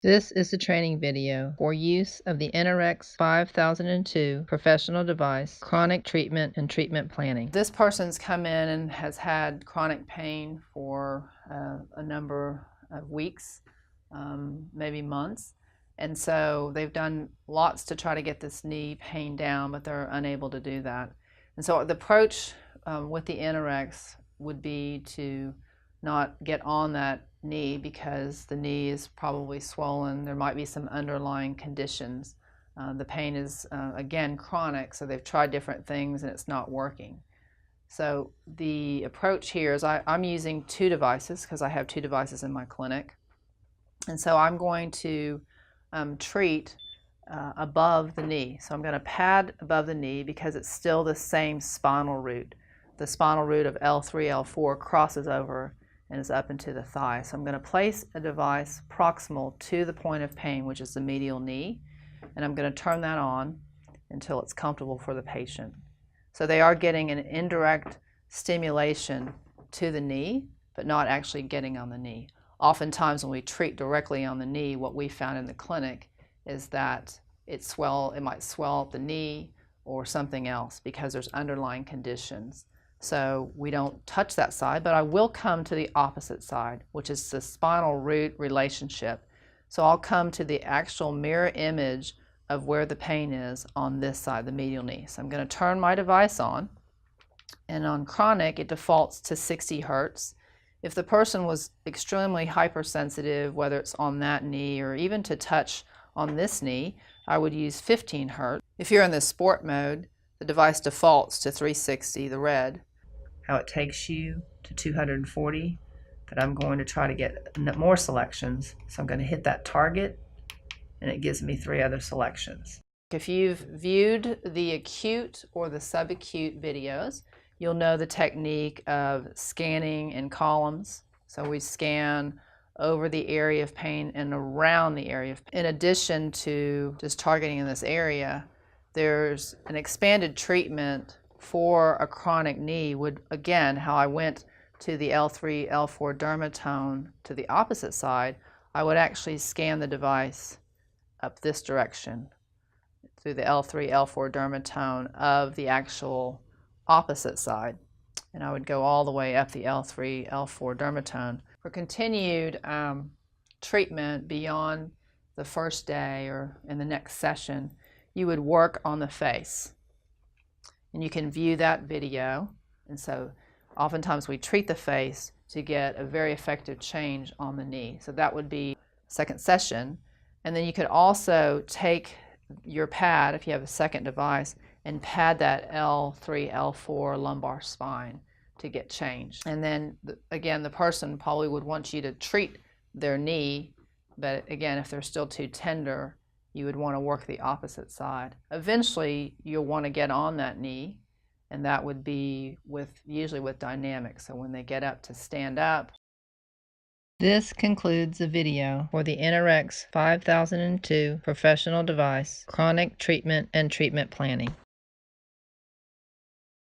This is a training video for use of the InterX 5002 professional device, chronic treatment and treatment planning. This person's come in and has had chronic pain for a number of weeks, maybe months. And so they've done lots to try to get this knee pain down, but they're unable to do that. And so the approach with the InterX would be to not get on that knee because the knee is probably swollen. There might be some underlying conditions. The pain is, again, chronic, so they've tried different things and it's not working. So the approach here is I'm using two devices because I have two devices in my clinic. And so I'm going to treat above the knee. So I'm going to pad above the knee because it's still the same spinal root. The spinal root of L3, L4 crosses over and is up into the thigh. So I'm going to place a device proximal to the point of pain, which is the medial knee, and I'm going to turn that on until it's comfortable for the patient. So they are getting an indirect stimulation to the knee, but not actually getting on the knee. Oftentimes when we treat directly on the knee, what we found in the clinic is that it might swell up the knee or something else because there's underlying conditions. So we don't touch that side, but I will come to the opposite side, which is the spinal root relationship. So I'll come to the actual mirror image of where the pain is on this side, the medial knee. So I'm going to turn my device on, and on chronic it defaults to 60 Hertz. If the person was extremely hypersensitive, whether it's on that knee or even to touch on this knee, I would use 15 Hertz. If you're in the sport mode, the device defaults to 360, the red. How it takes you to 240, but I'm going to try to get more selections. So I'm going to hit that target and it gives me 3 other selections. If you've viewed the acute or the subacute videos, you'll know the technique of scanning in columns. So we scan over the area of pain and around the area of pain. In addition to just targeting in this area, there's an expanded treatment for a chronic knee would, again, how I went to the L3, L4 dermatome to the opposite side, I would actually scan the device up this direction through the L3, L4 dermatome of the actual opposite side. And I would go all the way up the L3, L4 dermatome. For continued treatment beyond the first day or in the next session, you would work on the face. And you can view that video. And so oftentimes we treat the face to get a very effective change on the knee. So that would be second session. And then you could also take your pad, if you have a second device, and pad that L3, L4 lumbar spine to get change. And then again, the person probably would want you to treat their knee, but again, if they're still too tender, you would want to work the opposite side. Eventually, you'll want to get on that knee, and that would be usually with dynamics. So when they get up to stand up. This concludes the video for the InterX 5002 professional device, chronic treatment and treatment planning.